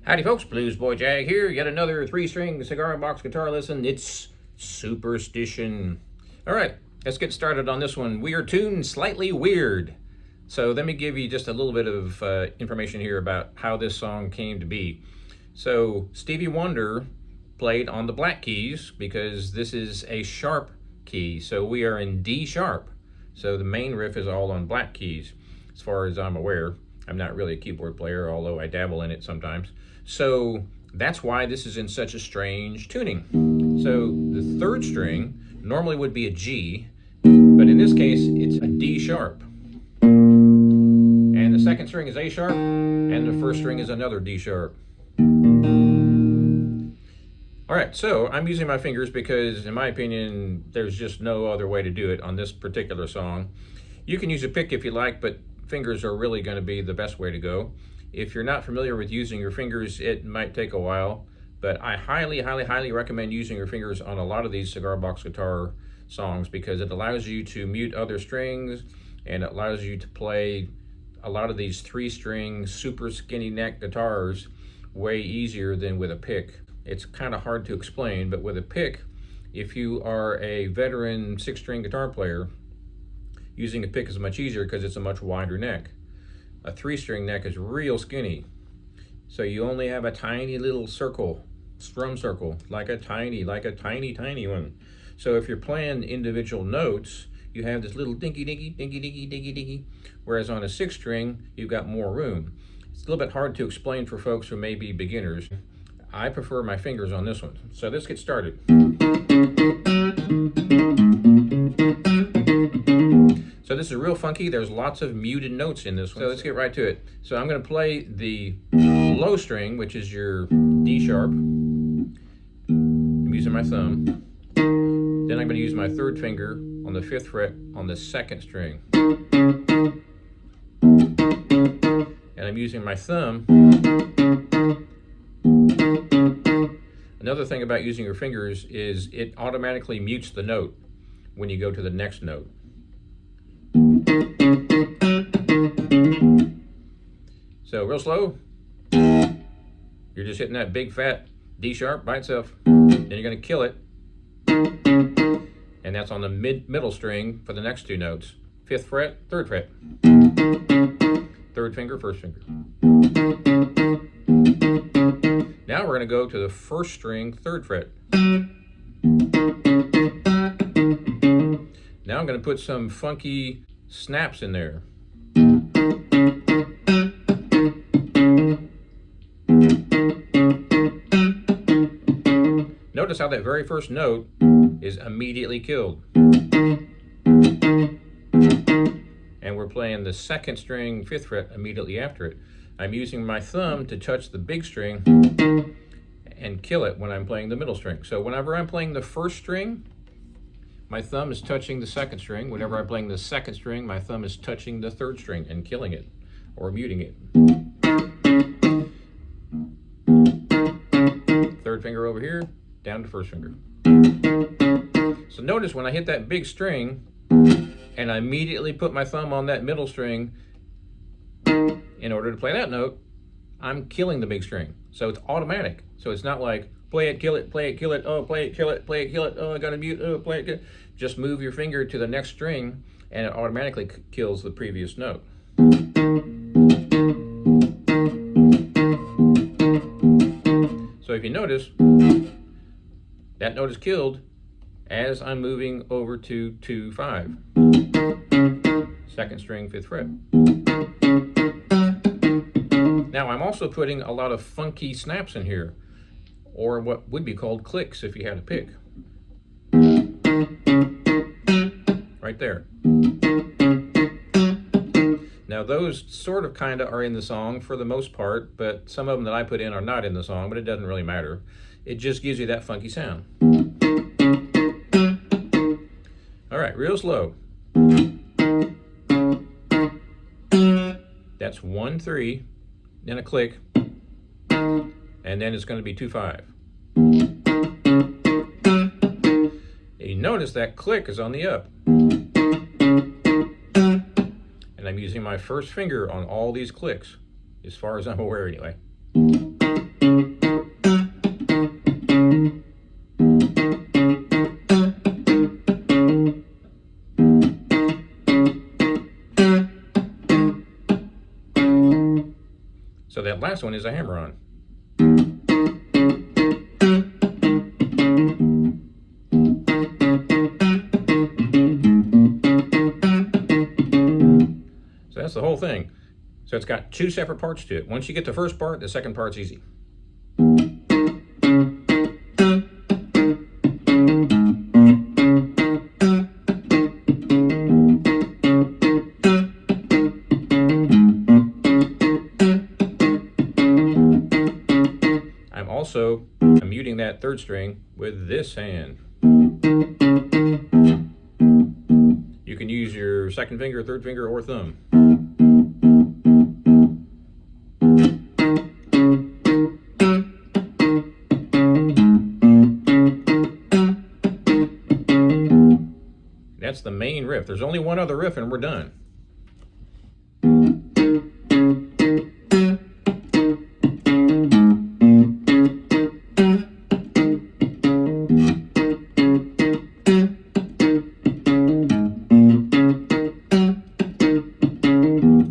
Howdy folks, Bluesboyjag here, yet another 3-string cigar box guitar lesson. It's Superstition. Alright, let's get started on this one. We are tuned slightly weird. So let me give you just a little bit of information here about how this song came to be. So Stevie Wonder played on the black keys because this is a sharp key. So we are in D sharp. So the main riff is all on black keys, as far as I'm aware. I'm not really a keyboard player, although I dabble in it sometimes. So that's why this is in such a strange tuning. So the third string normally would be a G, but in this case it's a D sharp. And the second string is A sharp, and the first string is another D sharp. All right, so I'm using my fingers because, in my opinion, there's just no other way to do it on this particular song. You can use a pick if you like, but fingers are really going to be the best way to go. If you're not familiar with using your fingers, it might take a while, but I highly recommend using your fingers on a lot of these cigar box guitar songs because it allows you to mute other strings and it allows you to play a lot of these 3-string super skinny neck guitars way easier than with a pick. It's kind of hard to explain, but with a pick, if you are a veteran 6-string guitar player, using a pick is much easier because it's a much wider neck. A 3-string neck is real skinny, so you only have a tiny little circle, strum circle, like a tiny one. So if you're playing individual notes, you have this little dinky dinky, whereas on a 6-string, you've got more room. It's a little bit hard to explain for folks who may be beginners. I prefer my fingers on this one. So let's get started. So this is real funky. There's lots of muted notes in this one. So let's get right to it. So I'm going to play the low string, which is your D sharp. I'm using my thumb. Then I'm going to use my third finger on the 5th fret on the 2nd string. And I'm using my thumb. Another thing about using your fingers is it automatically mutes the note when you go to the next note. So real slow, you're just hitting that big fat D sharp by itself, then you're going to kill it, and that's on the middle string for the next 2 notes. 5th fret, 3rd fret, 3rd finger, 1st finger. Now we're going to go to the 1st string, 3rd fret. Now I'm going to put some funky snaps in there. Notice how that very first note is immediately killed. And we're playing the 2nd string, 5th fret immediately after it. I'm using my thumb to touch the big string and kill it when I'm playing the middle string. So whenever I'm playing the 1st string, my thumb is touching the 2nd string. Whenever I'm playing the 2nd string, my thumb is touching the 3rd string and killing it or muting it. 3rd finger over here, down to 1st finger. So notice when I hit that big string and I immediately put my thumb on that middle string in order to play that note, I'm killing the big string. So it's automatic. So it's not like play it, kill it, oh, play it, kill it, oh, I gotta mute, oh, play it, kill it. Just move your finger to the next string and it automatically kills the previous note. So if you notice, that note is killed as I'm moving over to 2-5. 2nd string, 5th fret. Now I'm also putting a lot of funky snaps in here, or what would be called clicks if you had a pick. right there. Now those sort of kind of are in the song for the most part, but some of them that I put in are not in the song, but it doesn't really matter. It just gives you that funky sound. All right, real slow. That's 1-3, then a click, and then it's going to be 2-5. You notice that click is on the up. And I'm using my first finger on all these clicks, as far as I'm aware anyway. So that last one is a hammer on. So that's the whole thing. So it's got two separate parts to it. Once you get the first part, the second part's easy. Also, I'm muting that third string with this hand. You can use your second finger, third finger, or thumb. That's the main riff. There's only one other riff and we're done.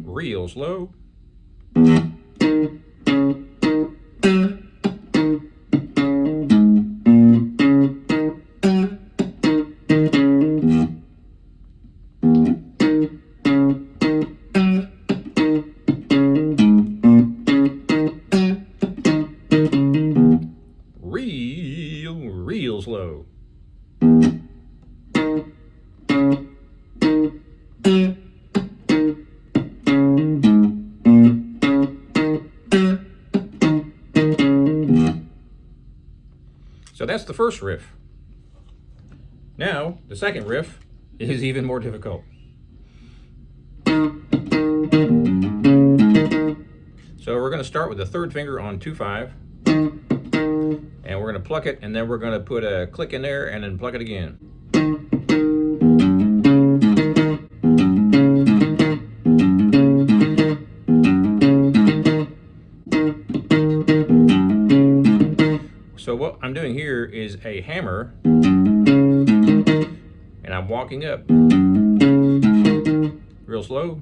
Real slow. Real slow. So that's the first riff. Now, the second riff is even more difficult. So we're going to start with the third finger on 2-5, and we're going to pluck it, and then we're going to put a click in there and then pluck it again. So what I'm doing here is a hammer, and I'm walking up real slow.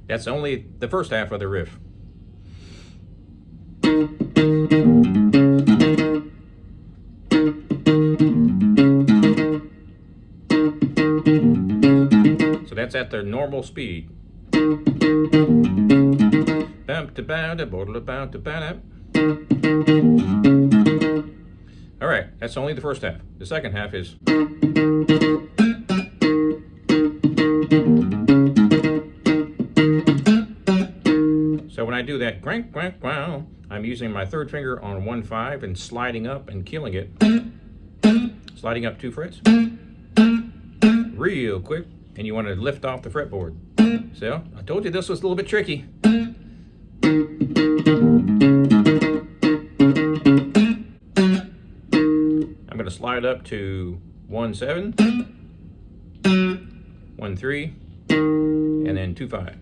That's only the first half of the riff. So that's at their normal speed. All right, that's only the first half. The second half is. So when I do that crank, crank, wow, I'm using my third finger on 1-5 and sliding up and killing it. Sliding up 2 frets. Real quick. And you want to lift off the fretboard. So, I told you this was a little bit tricky. I'm going to slide up to 1-7, 1-3, and then 2-5.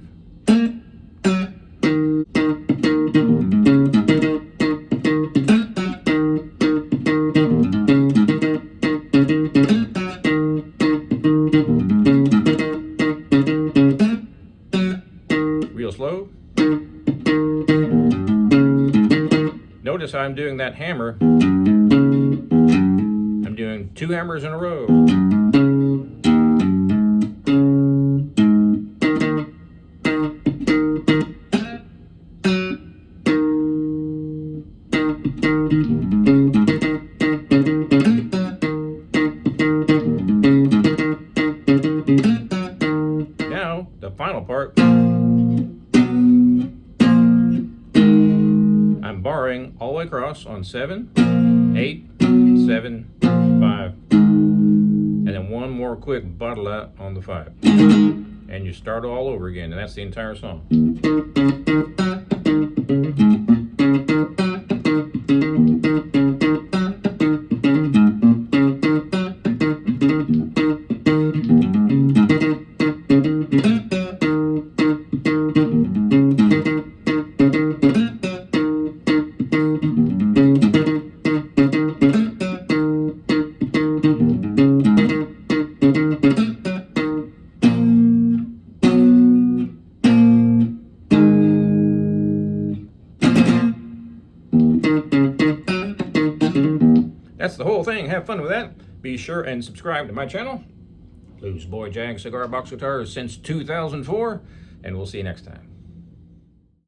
Real slow. Notice how I'm doing that hammer. I'm doing 2 hammers in a row. final part, I'm barring all the way across on 7, 8, 7, 5, and then one more quick bottle out on the 5. And you start all over again, and that's the entire song. That's the whole thing. Have fun with that. Be sure and subscribe to my channel, Bluesboy Jag Cigar Box Guitars since 2004, and we'll see you next time.